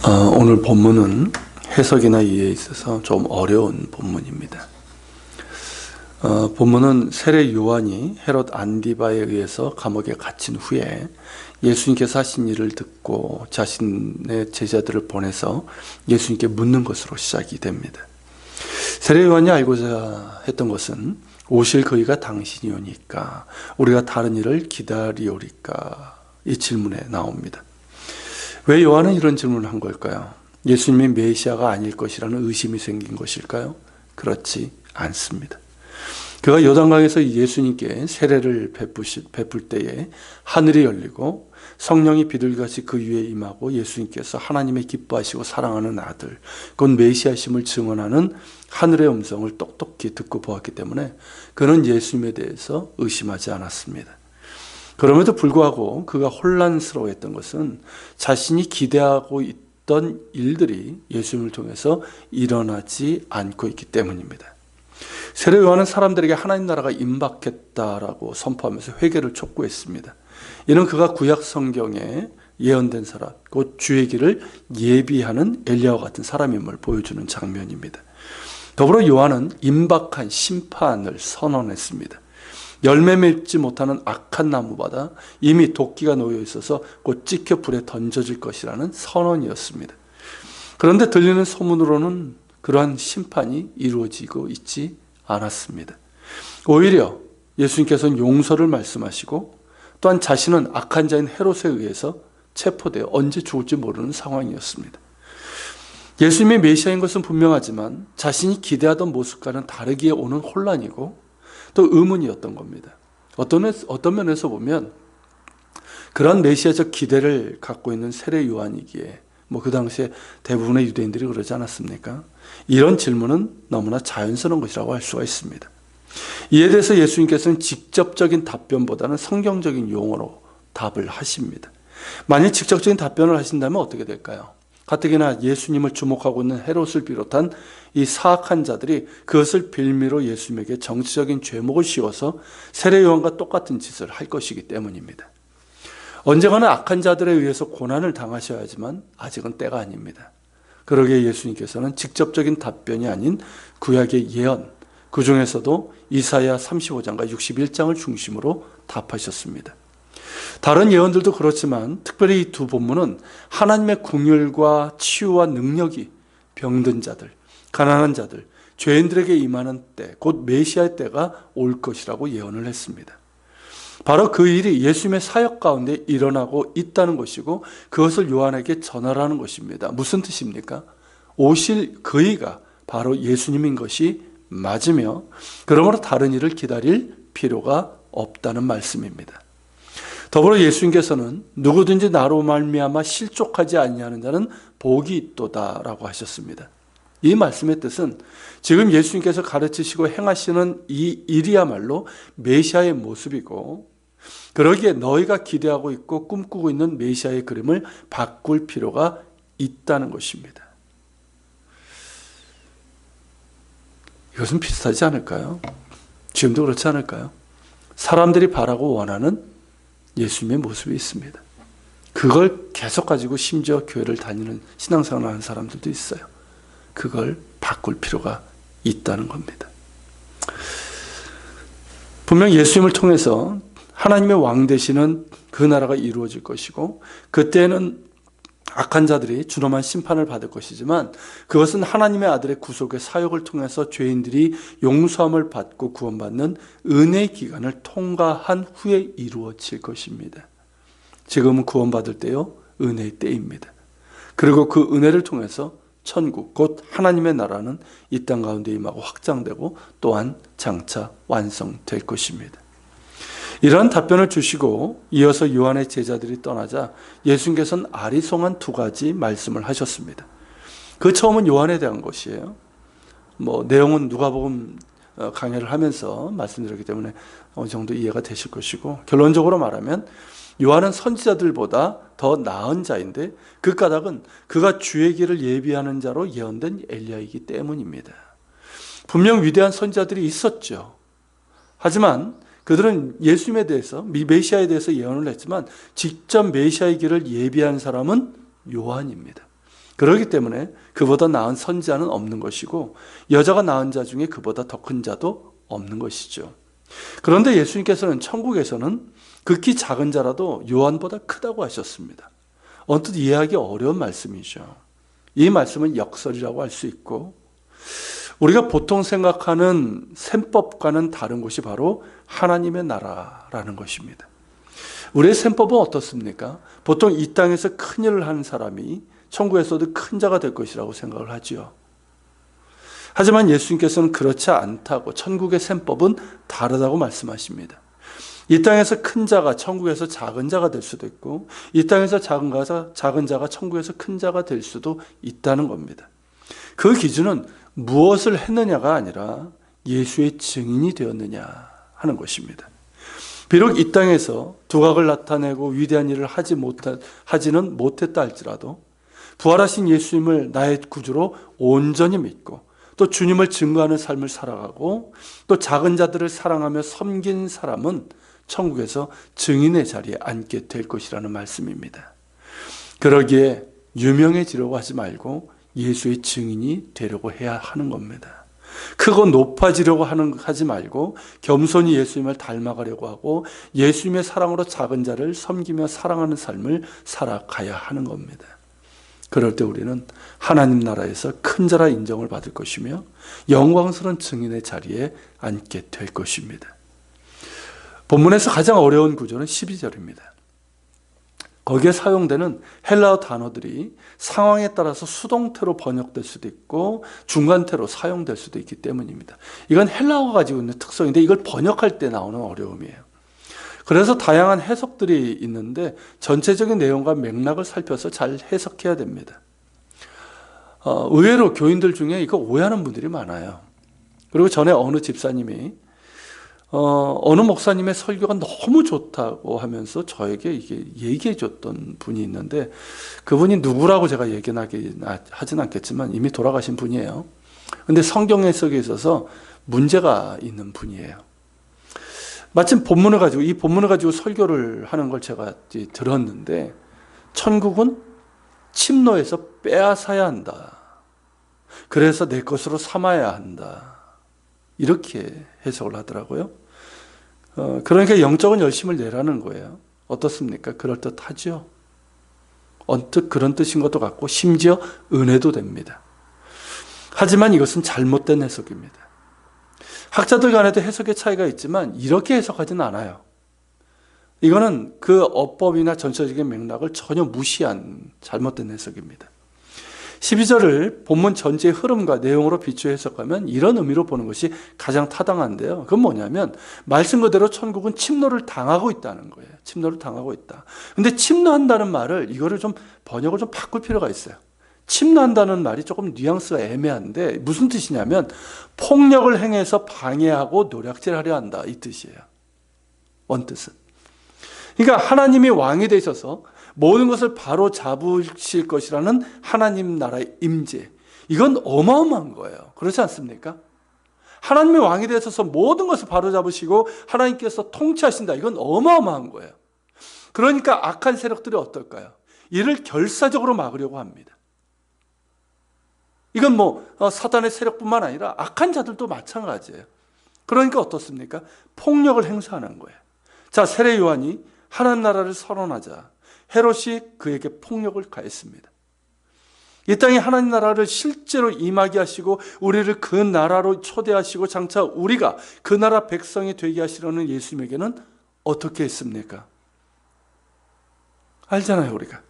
오늘 본문은 해석이나 이해에 있어서 좀 어려운 본문입니다. 본문은 세례 요한이 헤롯 안디바에 의해서 감옥에 갇힌 후에 예수님께서 하신 일을 듣고 자신의 제자들을 보내서 예수님께 묻는 것으로 시작이 됩니다. 세례 요한이 알고자 했던 것은 오실 그이가 당신이 오니까 우리가 다른 일을 기다리오리까, 이 질문에 나옵니다. 왜 요한은 이런 질문을 한 걸까요? 예수님이 메시아가 아닐 것이라는 의심이 생긴 것일까요? 그렇지 않습니다. 그가 요단강에서 예수님께 세례를 베풀 때에 하늘이 열리고 성령이 비둘기같이 그 위에 임하고 예수님께서 하나님의 기뻐하시고 사랑하는 아들, 곧 메시아심을 증언하는 하늘의 음성을 똑똑히 듣고 보았기 때문에 그는 예수님에 대해서 의심하지 않았습니다. 그럼에도 불구하고 그가 혼란스러워했던 것은 자신이 기대하고 있던 일들이 예수님을 통해서 일어나지 않고 있기 때문입니다. 세례 요한은 사람들에게 하나님 나라가 임박했다라고 선포하면서 회개를 촉구했습니다. 이는 그가 구약 성경에 예언된 사람, 곧 주의 길을 예비하는 엘리야와 같은 사람임을 보여주는 장면입니다. 더불어 요한은 임박한 심판을 선언했습니다. 열매 맺지 못하는 악한 나무마다 이미 도끼가 놓여 있어서 곧 찍혀 불에 던져질 것이라는 선언이었습니다. 그런데 들리는 소문으로는 그러한 심판이 이루어지고 있지 않았습니다. 오히려 예수님께서는 용서를 말씀하시고 또한 자신은 악한 자인 헤롯에 의해서 체포되어 언제 죽을지 모르는 상황이었습니다. 예수님이 메시아인 것은 분명하지만 자신이 기대하던 모습과는 다르게 오는 혼란이고 또 의문이었던 겁니다. 어떤 면에서 보면 그런 메시아적 기대를 갖고 있는 세례 요한이기에 그 당시에 대부분의 유대인들이 그러지 않았습니까? 이런 질문은 너무나 자연스러운 것이라고 할 수가 있습니다. 이에 대해서 예수님께서는 직접적인 답변보다는 성경적인 용어로 답을 하십니다. 만약 직접적인 답변을 하신다면 어떻게 될까요? 가뜩이나 예수님을 주목하고 있는 헤롯을 비롯한 이 사악한 자들이 그것을 빌미로 예수님에게 정치적인 죄목을 씌워서 세례 요한과 똑같은 짓을 할 것이기 때문입니다. 언젠가는 악한 자들에 의해서 고난을 당하셔야 하지만 아직은 때가 아닙니다. 그러기에 예수님께서는 직접적인 답변이 아닌 구약의 예언, 그 중에서도 이사야 35장과 61장을 중심으로 답하셨습니다. 다른 예언들도 그렇지만 특별히 이 두 본문은 하나님의 긍휼과 치유와 능력이 병든 자들, 가난한 자들, 죄인들에게 임하는 때, 곧 메시아의 때가 올 것이라고 예언을 했습니다. 바로 그 일이 예수님의 사역 가운데 일어나고 있다는 것이고 그것을 요한에게 전하라는 것입니다. 무슨 뜻입니까? 오실 그이가 바로 예수님인 것이 맞으며 그러므로 다른 일을 기다릴 필요가 없다는 말씀입니다. 더불어 예수님께서는 누구든지 나로 말미암아 실족하지 아니하는 자는 복이 있도다라고 하셨습니다. 이 말씀의 뜻은 지금 예수님께서 가르치시고 행하시는 이 일이야말로 메시아의 모습이고 그러기에 너희가 기대하고 있고 꿈꾸고 있는 메시아의 그림을 바꿀 필요가 있다는 것입니다. 이것은 비슷하지 않을까요? 지금도 그렇지 않을까요? 사람들이 바라고 원하는 예수님의 모습이 있습니다. 그걸 계속 가지고 심지어 교회를 다니는 신앙생활을 하는 사람들도 있어요. 그걸 바꿀 필요가 있다는 겁니다. 분명 예수님을 통해서 하나님의 왕 되시는 그 나라가 이루어질 것이고 그때는 악한 자들이 준엄한 심판을 받을 것이지만 그것은 하나님의 아들의 구속의 사역을 통해서 죄인들이 용서함을 받고 구원받는 은혜의 기간을 통과한 후에 이루어질 것입니다. 지금은 구원받을 때요, 은혜의 때입니다. 그리고 그 은혜를 통해서 천국, 곧 하나님의 나라는 이 땅 가운데 임하고 확장되고 또한 장차 완성될 것입니다. 이러한 답변을 주시고 이어서 요한의 제자들이 떠나자 예수님께서는 아리송한 두 가지 말씀을 하셨습니다. 그 처음은 요한에 대한 것이에요. 내용은 누가복음 강해를 하면서 말씀드렸기 때문에 어느 정도 이해가 되실 것이고 결론적으로 말하면 요한은 선지자들보다 더 나은 자인데 그 까닭은 그가 주의 길을 예비하는 자로 예언된 엘리야이기 때문입니다. 분명 위대한 선지자들이 있었죠. 하지만 그들은 예수님에 대해서, 메시아에 대해서 예언을 했지만 직접 메시아의 길을 예비한 사람은 요한입니다. 그렇기 때문에 그보다 나은 선지자는 없는 것이고 여자가 낳은 자 중에 그보다 더 큰 자도 없는 것이죠. 그런데 예수님께서는 천국에서는 극히 작은 자라도 요한보다 크다고 하셨습니다. 언뜻 이해하기 어려운 말씀이죠. 이 말씀은 역설이라고 할 수 있고 우리가 보통 생각하는 셈법과는 다른 것이 바로 하나님의 나라라는 것입니다. 우리의 셈법은 어떻습니까? 보통 이 땅에서 큰 일을 하는 사람이 천국에서도 큰 자가 될 것이라고 생각을 하지요. 하지만 예수님께서는 그렇지 않다고, 천국의 셈법은 다르다고 말씀하십니다. 이 땅에서 큰 자가 천국에서 작은 자가 될 수도 있고, 이 땅에서 작은 자가 천국에서 큰 자가 될 수도 있다는 겁니다. 그 기준은 무엇을 했느냐가 아니라 예수의 증인이 되었느냐 하는 것입니다. 비록 이 땅에서 두각을 나타내고 위대한 일을 하지는 못했다 할지라도 부활하신 예수님을 나의 구주로 온전히 믿고 또 주님을 증거하는 삶을 살아가고 또 작은 자들을 사랑하며 섬긴 사람은 천국에서 증인의 자리에 앉게 될 것이라는 말씀입니다. 그러기에 유명해지려고 하지 말고 예수의 증인이 되려고 해야 하는 겁니다. 크고 높아지려고 하지 말고 겸손히 예수님을 닮아가려고 하고 예수님의 사랑으로 작은 자를 섬기며 사랑하는 삶을 살아가야 하는 겁니다. 그럴 때 우리는 하나님 나라에서 큰 자라 인정을 받을 것이며 영광스러운 증인의 자리에 앉게 될 것입니다. 본문에서 가장 어려운 구절은 12절입니다. 거기에 사용되는 헬라어 단어들이 상황에 따라서 수동태로 번역될 수도 있고 중간태로 사용될 수도 있기 때문입니다. 이건 헬라어가 가지고 있는 특성인데 이걸 번역할 때 나오는 어려움이에요. 그래서 다양한 해석들이 있는데 전체적인 내용과 맥락을 살펴서 잘 해석해야 됩니다. 의외로 교인들 중에 이거 오해하는 분들이 많아요. 그리고 전에 어느 집사님이 어느 목사님의 설교가 너무 좋다고 하면서 저에게 이게 얘기해 줬던 분이 있는데 그분이 누구라고 제가 얘기는 하진 않겠지만 이미 돌아가신 분이에요. 근데 성경 해석에 있어서 문제가 있는 분이에요. 마침 이 본문을 가지고 설교를 하는 걸 제가 들었는데 천국은 침노에서 빼앗아야 한다. 그래서 내 것으로 삼아야 한다. 이렇게 해석을 하더라고요. 그러니까 영적인 열심을 내라는 거예요. 어떻습니까? 그럴듯하죠. 언뜻 그런 뜻인 것도 같고 심지어 은혜도 됩니다. 하지만 이것은 잘못된 해석입니다. 학자들 간에도 해석의 차이가 있지만 이렇게 해석하지는 않아요. 이거는 그 어법이나 전체적인 맥락을 전혀 무시한 잘못된 해석입니다. 12절을 본문 전체의 흐름과 내용으로 비추어 해석하면 이런 의미로 보는 것이 가장 타당한데요. 그건 뭐냐면 말씀 그대로 천국은 침노를 당하고 있다는 거예요. 침노를 당하고 있다. 근데 침노한다는 말을 이거를 좀 번역을 좀 바꿀 필요가 있어요. 침노한다는 말이 조금 뉘앙스가 애매한데 무슨 뜻이냐면 폭력을 행해서 방해하고 노략질하려 한다 이 뜻이에요. 원뜻은. 그러니까 하나님이 왕이 되셔서 모든 것을 바로 잡으실 것이라는 하나님 나라의 임재. 이건 어마어마한 거예요. 그렇지 않습니까? 하나님의 왕이 되셔서 모든 것을 바로 잡으시고 하나님께서 통치하신다. 이건 어마어마한 거예요. 그러니까 악한 세력들이 어떨까요? 이를 결사적으로 막으려고 합니다. 이건 사단의 세력뿐만 아니라 악한 자들도 마찬가지예요. 그러니까 어떻습니까? 폭력을 행사하는 거예요. 자, 세례 요한이 하나님 나라를 선언하자 헤롯이 그에게 폭력을 가했습니다. 이 땅에 하나님 나라를 실제로 임하게 하시고 우리를 그 나라로 초대하시고 장차 우리가 그 나라 백성이 되게 하시려는 예수님에게는 어떻게 했습니까? 알잖아요, 우리가.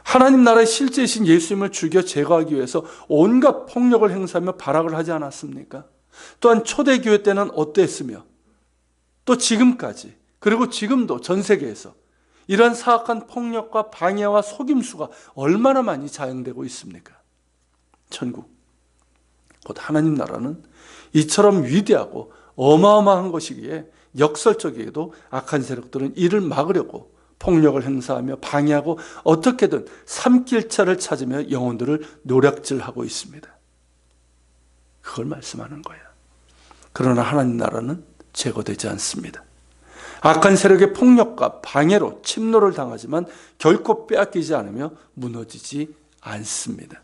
하나님 나라의 실제이신 예수님을 죽여 제거하기 위해서 온갖 폭력을 행사하며 발악을 하지 않았습니까? 또한 초대교회 때는 어땠으며 또 지금까지 그리고 지금도 전 세계에서 이러한 사악한 폭력과 방해와 속임수가 얼마나 많이 자행되고 있습니까? 천국, 곧 하나님 나라는 이처럼 위대하고 어마어마한 것이기에 역설적이게도 악한 세력들은 이를 막으려고 폭력을 행사하며 방해하고 어떻게든 삼킬 차를 찾으며 영혼들을 노략질하고 있습니다. 그걸 말씀하는 거예요. 그러나 하나님 나라는 제거되지 않습니다. 악한 세력의 폭력과 방해로 침노를 당하지만 결코 빼앗기지 않으며 무너지지 않습니다.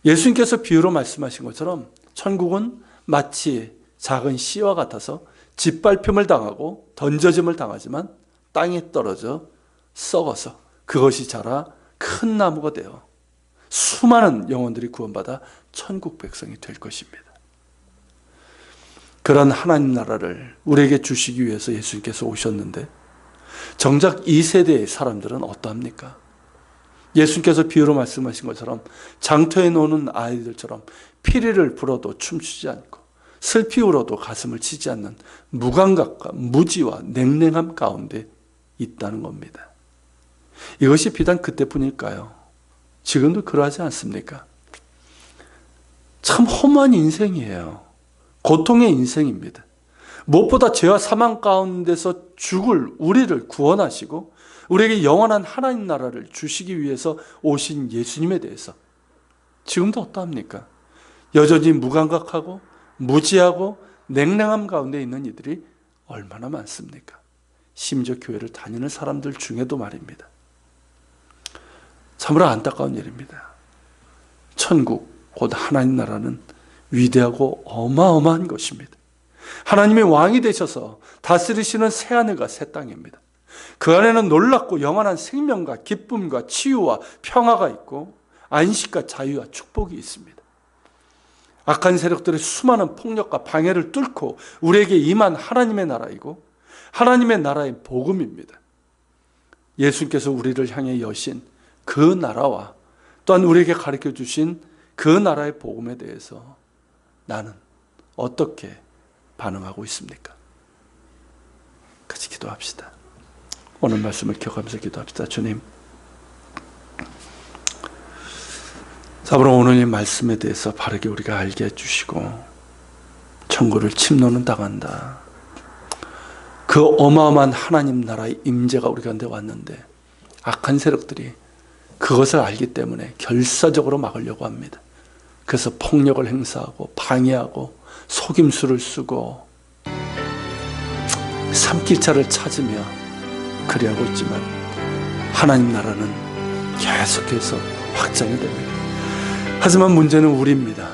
예수님께서 비유로 말씀하신 것처럼 천국은 마치 작은 씨와 같아서 짓밟힘을 당하고 던져짐을 당하지만 땅에 떨어져 썩어서 그것이 자라 큰 나무가 되어 수많은 영혼들이 구원받아 천국 백성이 될 것입니다. 그런 하나님 나라를 우리에게 주시기 위해서 예수님께서 오셨는데 정작 이 세대의 사람들은 어떠합니까? 예수님께서 비유로 말씀하신 것처럼 장터에 노는 아이들처럼 피리를 불어도 춤추지 않고 슬피 울어도 가슴을 치지 않는 무감각과 무지와 냉랭함 가운데 있다는 겁니다. 이것이 비단 그때뿐일까요? 지금도 그러하지 않습니까? 참 험한 인생이에요. 고통의 인생입니다. 무엇보다 죄와 사망 가운데서 죽을 우리를 구원하시고 우리에게 영원한 하나님 나라를 주시기 위해서 오신 예수님에 대해서 지금도 어떠합니까? 여전히 무감각하고 무지하고 냉랭함 가운데 있는 이들이 얼마나 많습니까? 심지어 교회를 다니는 사람들 중에도 말입니다. 참으로 안타까운 일입니다. 천국, 곧 하나님 나라는 위대하고 어마어마한 것입니다. 하나님의 왕이 되셔서 다스리시는 새하늘과 새 땅입니다. 그 안에는 놀랍고 영원한 생명과 기쁨과 치유와 평화가 있고 안식과 자유와 축복이 있습니다. 악한 세력들의 수많은 폭력과 방해를 뚫고 우리에게 임한 하나님의 나라이고 하나님의 나라의 복음입니다. 예수님께서 우리를 향해 여신 그 나라와 또한 우리에게 가르쳐 주신 그 나라의 복음에 대해서 나는 어떻게 반응하고 있습니까? 같이 기도합시다. 오늘 말씀을 기억하면서 기도합시다. 주님, 사부로 오늘 이 말씀에 대해서 바르게 우리가 알게 해주시고 천국을 침노는 당한다. 그 어마어마한 하나님 나라의 임재가 우리 가운데 왔는데 악한 세력들이 그것을 알기 때문에 결사적으로 막으려고 합니다. 그래서 폭력을 행사하고 방해하고 속임수를 쓰고 삼킬차를 찾으며 그리하고 있지만 하나님 나라는 계속해서 확장이 됩니다. 하지만 문제는 우리입니다.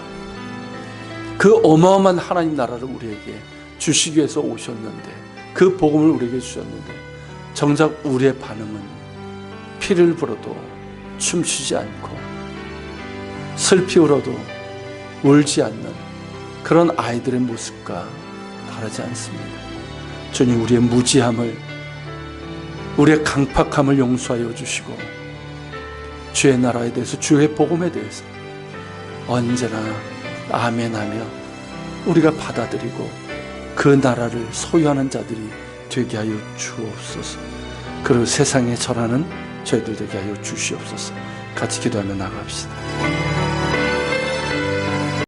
그 어마어마한 하나님 나라를 우리에게 주시기 위해서 오셨는데 그 복음을 우리에게 주셨는데 정작 우리의 반응은 피를 불어도 춤추지 않고 슬피 울어도 울지 않는 그런 아이들의 모습과 다르지 않습니다. 주님, 우리의 무지함을, 우리의 강팍함을 용서하여 주시고 주의 나라에 대해서, 주의 복음에 대해서 언제나 아멘하며 우리가 받아들이고 그 나라를 소유하는 자들이 되게 하여 주옵소서. 그리고 세상에 절하는 저희들 되게 하여 주시옵소서. 같이 기도하며 나갑시다.